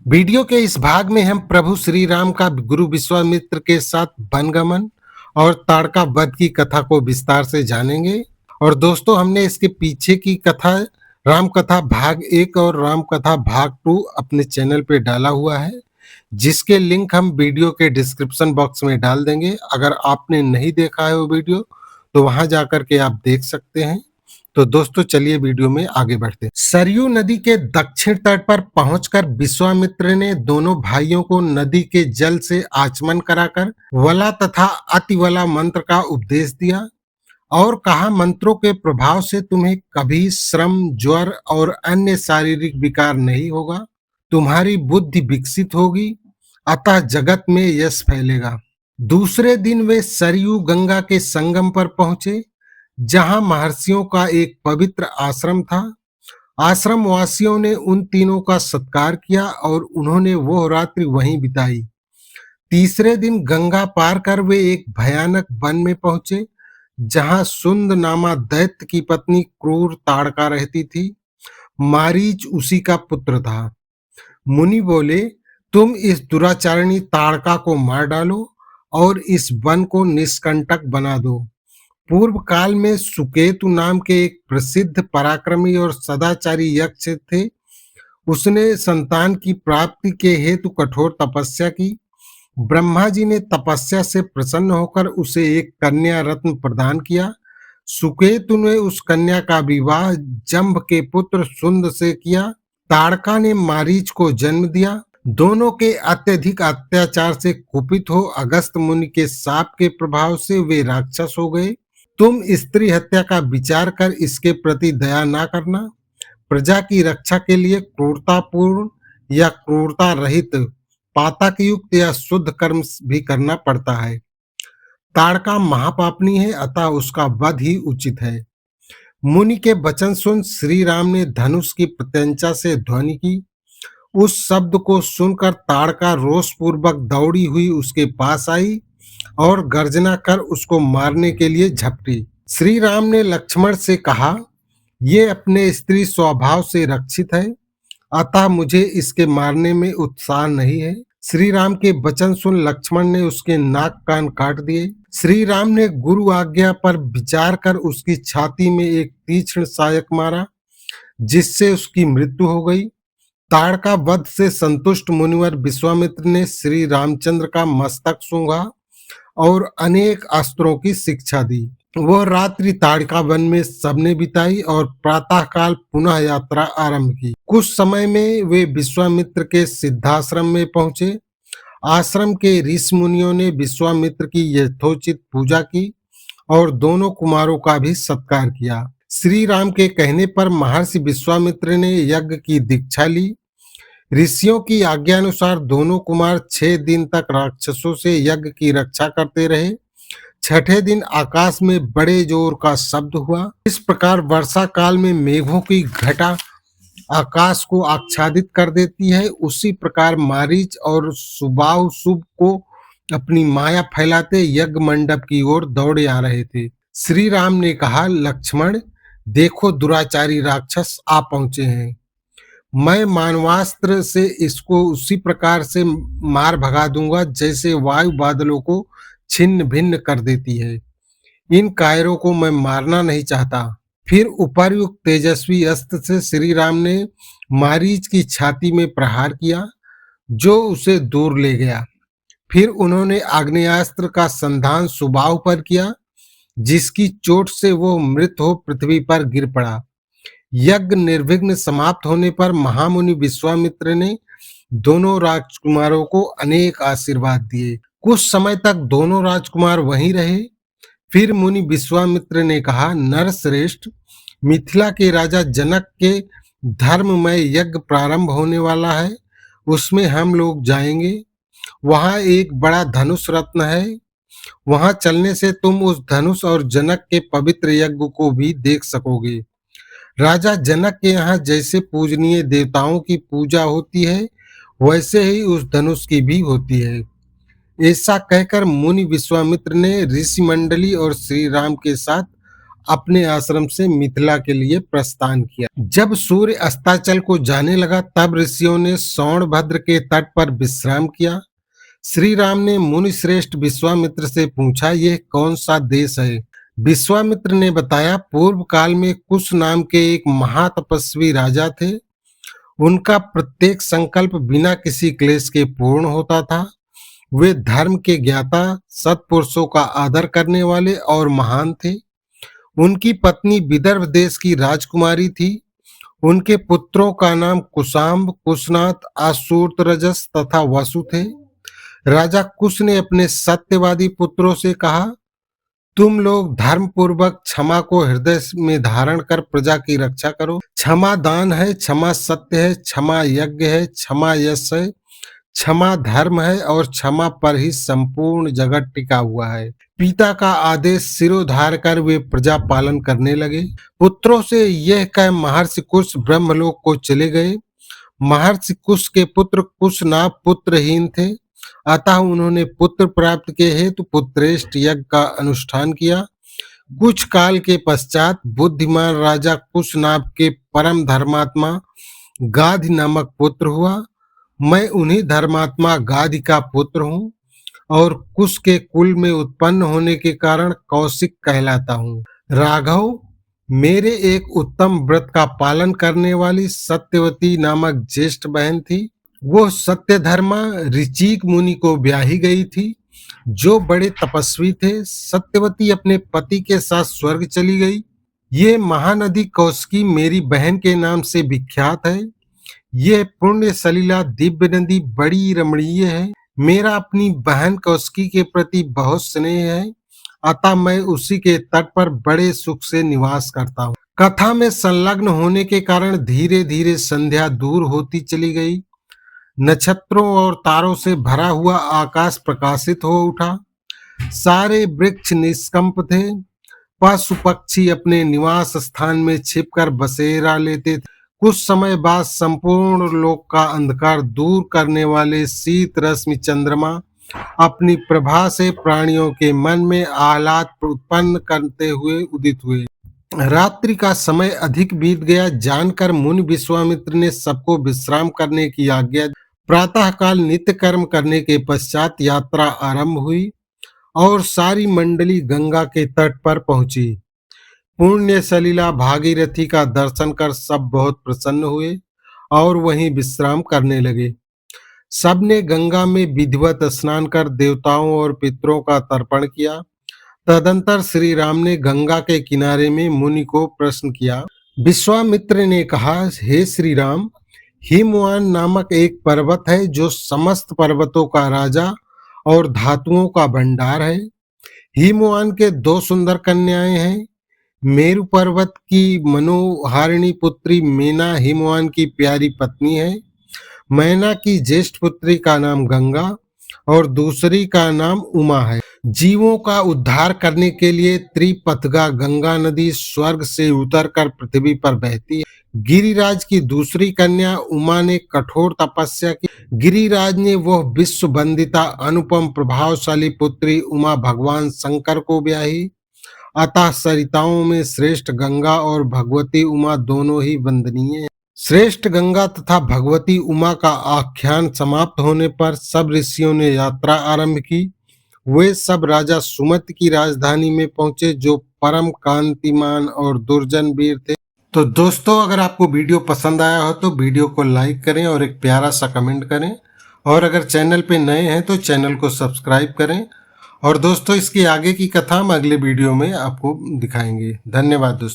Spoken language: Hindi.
वीडियो के इस भाग में हम प्रभु श्री राम का गुरु विश्वामित्र के साथ वनगमन और ताड़का वध की कथा को विस्तार से जानेंगे। और दोस्तों, हमने इसके पीछे की कथा राम कथा भाग 1 और राम कथा भाग 2 अपने चैनल पे डाला हुआ है, जिसके लिंक हम वीडियो के डिस्क्रिप्शन बॉक्स में डाल देंगे। अगर आपने नहीं देखा है वो वीडियो तो वहां जाकर के आप देख सकते हैं। तो दोस्तों, चलिए वीडियो में आगे बढ़ते हैं। सरयू नदी के दक्षिण तट पर पहुंचकर विश्वामित्र ने दोनों भाइयों को नदी के जल से आचमन कराकर वला तथा अतिवला मंत्र का उपदेश दिया और कहा, मंत्रों के प्रभाव से तुम्हें कभी श्रम, ज्वर और अन्य शारीरिक विकार नहीं होगा। तुम्हारी बुद्धि विकसित होगी, अतः जगत में यश फैलेगा। दूसरे दिन वे सरयू गंगा के संगम पर पहुंचे, जहां महर्षियों का एक पवित्र आश्रम था। आश्रम वासियों ने उन तीनों का सत्कार किया और उन्होंने वो रात्रि वहीं बिताई। तीसरे दिन गंगा पार कर वे एक भयानक वन में पहुंचे, जहां सुंद नामा दैत्य की पत्नी क्रूर ताड़का रहती थी। मारीच उसी का पुत्र था। मुनि बोले, तुम इस दुराचारिणी ताड़का को मार डालो और इस वन को निष्कंटक बना दो। पूर्व काल में सुकेतु नाम के एक प्रसिद्ध पराक्रमी और सदाचारी यक्ष थे। उसने संतान की प्राप्ति के हेतु कठोर तपस्या की। ब्रह्मा जी ने तपस्या से प्रसन्न होकर उसे एक कन्या रत्न प्रदान किया। सुकेतु ने उस कन्या का विवाह जंभ के पुत्र सुंद से किया। ताड़का ने मारीच को जन्म दिया। दोनों के अत्यधिक अत्याचार से कुपित हो अगस्त मुनि के शाप के प्रभाव से वे राक्षस हो गए। तुम स्त्री हत्या का विचार कर इसके प्रति दया ना करना। प्रजा की रक्षा के लिए क्रूरतापूर्ण या क्रूरता रहित, पातक युक्त या शुद्ध कर्म भी करना पड़ता है। ताड़का महापापनी है, अतः उसका वध ही उचित है। मुनि के वचन सुन श्री राम ने धनुष की प्रत्यंचा से ध्वनि की। उस शब्द को सुनकर ताड़का रोष पूर्वक दौड़ी हुई उसके पास आई और गर्जना कर उसको मारने के लिए झपटी। श्री राम ने लक्ष्मण से कहा, ये अपने स्त्री स्वभाव से रक्षित है, अतः मुझे इसके मारने में उत्साह नहीं है। श्री राम के वचन सुन लक्ष्मण ने उसके नाक कान काट दिए। श्री राम ने गुरु आज्ञा पर विचार कर उसकी छाती में एक तीक्ष्ण सहायक मारा, जिससे उसकी मृत्यु हो गई। ताड़का वध से संतुष्ट मुनिवर विश्वामित्र ने श्री रामचंद्र का मस्तक सूंघा और अनेक अस्त्रों की शिक्षा दी। वह रात्रि ताड़का वन में सबने बिताई और प्रातःकाल पुनः यात्रा आरंभ की। कुछ समय में वे विश्वामित्र के सिद्धाश्रम में पहुंचे। आश्रम के ऋषि मुनियों ने विश्वामित्र की यथोचित पूजा की और दोनों कुमारों का भी सत्कार किया। श्री राम के कहने पर महर्षि विश्वामित्र ने यज्ञ की दीक्षा ली। ऋषियों की आज्ञानुसार दोनों कुमार 6 दिन तक राक्षसों से यज्ञ की रक्षा करते रहे। छठे दिन आकाश में बड़े जोर का शब्द हुआ। इस प्रकार वर्षा काल में मेघों की घटा आकाश को आच्छादित कर देती है, उसी प्रकार मारीच और सुबाहुशुभ को अपनी माया फैलाते यज्ञ मंडप की ओर दौड़े आ रहे थे। श्री राम ने कहा, लक्ष्मण देखो, दुराचारी राक्षस आ पहुंचे हैं। मैं मानवास्त्र से इसको उसी प्रकार से मार भगा दूंगा जैसे वायु बादलों को छिन्न भिन्न कर देती है। इन कायरों को मैं मारना नहीं चाहता। फिर उपर्युक्त तेजस्वी अस्त्र से श्री राम ने मारीच की छाती में प्रहार किया, जो उसे दूर ले गया। फिर उन्होंने आग्नेयास्त्र का संधान सुबाहु पर किया, जिसकी चोट से वो मृत हो पृथ्वी पर गिर पड़ा। यज्ञ निर्विघ्न समाप्त होने पर महामुनि विश्वामित्र ने दोनों राजकुमारों को अनेक आशीर्वाद दिए। कुछ समय तक दोनों राजकुमार वहीं रहे। फिर मुनि विश्वामित्र ने कहा, नरश्रेष्ठ, मिथिला के राजा जनक के धर्ममय यज्ञ प्रारंभ होने वाला है, उसमें हम लोग जाएंगे। वहां एक बड़ा धनुष रत्न है। वहां चलने से तुम उस धनुष और जनक के पवित्र यज्ञ को भी देख सकोगे। राजा जनक के यहाँ जैसे पूजनीय देवताओं की पूजा होती है, वैसे ही उस धनुष की भी होती है। ऐसा कहकर मुनि विश्वामित्र ने ऋषि मंडली और श्री राम के साथ अपने आश्रम से मिथिला के लिए प्रस्थान किया। जब सूर्य अस्ताचल को जाने लगा तब ऋषियों ने सोनभद्र के तट पर विश्राम किया। श्री राम ने मुनि श्रेष्ठ विश्वामित्र से पूछा, यह कौन सा देश है? विश्वामित्र ने बताया, पूर्व काल में कुश नाम के एक महातपस्वी राजा थे। उनका प्रत्येक संकल्प बिना किसी क्लेश के पूर्ण होता था। वे धर्म के ज्ञाता, सत्पुरुषों का आदर करने वाले और महान थे। उनकी पत्नी विदर्भ देश की राजकुमारी थी। उनके पुत्रों का नाम कुशाम्ब, कुशनाथ, आशूर्तरजस तथा वसु थे। राजा कुश ने अपने सत्यवादी पुत्रों से कहा, तुम लोग धर्म पूर्वक क्षमा को हृदय में धारण कर प्रजा की रक्षा करो। क्षमा दान है, क्षमा सत्य है, क्षमा यज्ञ है, क्षमा यश है, क्षमा धर्म है और क्षमा पर ही संपूर्ण जगत टिका हुआ है। पिता का आदेश सिरोधार कर वे प्रजा पालन करने लगे। पुत्रों से यह कह महर्षि कुश ब्रह्मलोक को चले गए। महर्षि कुश के पुत्र कुशनाभ पुत्रहीन थे, अतः उन्होंने पुत्र प्राप्त के हेतु पुत्रेष्ट यज्ञ का अनुष्ठान किया। कुछ काल के पश्चात बुद्धिमान राजा कुशनाभ के परम धर्मात्मा गाधि नामक पुत्र हुआ। मैं उन्हीं धर्मात्मा गाधि का पुत्र हूँ और कुश के कुल में उत्पन्न होने के कारण कौशिक कहलाता हूँ। राघव, मेरे एक उत्तम व्रत का पालन करने वाली सत्यवती नामक ज्येष्ठ बहन थी। वो सत्यधर्मा ऋचिक मुनि को ब्याही गई थी, जो बड़े तपस्वी थे। सत्यवती अपने पति के साथ स्वर्ग चली गई। ये महानदी कौशिकी मेरी बहन के नाम से विख्यात है। यह पुण्य सलिला दिव्य नदी बड़ी रमणीय है। मेरा अपनी बहन कौशिकी के प्रति बहुत स्नेह है, अतः मैं उसी के तट पर बड़े सुख से निवास करता हूँ। कथा में संलग्न होने के कारण धीरे धीरे संध्या दूर होती चली गई। नक्षत्रों और तारों से भरा हुआ आकाश प्रकाशित हो उठा। सारे वृक्ष निष्कंप थे। पशु पक्षी अपने निवास स्थान में छिपकर बसेरा लेते थे। कुछ समय बाद संपूर्ण लोक का अंधकार दूर करने वाले शीत रश्मि चंद्रमा अपनी प्रभा से प्राणियों के मन में आह्लाद उत्पन्न करते हुए उदित हुए। रात्रि का समय अधिक बीत गया जानकर मुनि विश्वामित्र ने सबको विश्राम करने की आज्ञा दी। प्रातःकाल नित्य कर्म करने के पश्चात यात्रा आरंभ हुई और सारी मंडली गंगा के तट पर पहुंची। पुण्य सलिला भागीरथी का दर्शन कर सब बहुत प्रसन्न हुए और वहीं विश्राम करने लगे। सबने गंगा में विधिवत स्नान कर देवताओं और पितरों का तर्पण किया। तदंतर श्री राम ने गंगा के किनारे में मुनि को प्रश्न किया। विश्वामित्र ने कहा, हे श्री राम, हिमवान नामक एक पर्वत है जो समस्त पर्वतों का राजा और धातुओं का भंडार है। हिमवान के दो सुंदर कन्याएं हैं। मेरु पर्वत की मनोहारिणी पुत्री मैना हिमवान की प्यारी पत्नी है। मैना की ज्येष्ठ पुत्री का नाम गंगा और दूसरी का नाम उमा है। जीवों का उद्धार करने के लिए त्रिपथगा गंगा नदी स्वर्ग से उतरकर पृथ्वी पर बहती है। गिरिराज की दूसरी कन्या उमा ने कठोर तपस्या की। गिरिराज ने वह विश्व वंदिता अनुपम प्रभावशाली पुत्री उमा भगवान शंकर को ब्याही। अतः सरिताओं में श्रेष्ठ गंगा और भगवती उमा दोनों ही वंदनीय हैं। श्रेष्ठ गंगा तथा भगवती उमा का आख्यान समाप्त होने पर सब ऋषियों ने यात्रा आरंभ की। वे सब राजा सुमत की राजधानी में पहुंचे, जो परम कांतिमान और दुर्जन वीर थे। तो दोस्तों, अगर आपको वीडियो पसंद आया हो तो वीडियो को लाइक करें और एक प्यारा सा कमेंट करें, और अगर चैनल पे नए हैं तो चैनल को सब्सक्राइब करें। और दोस्तों, इसकी आगे की कथा हम अगले वीडियो में आपको दिखाएंगे। धन्यवाद दोस्तों।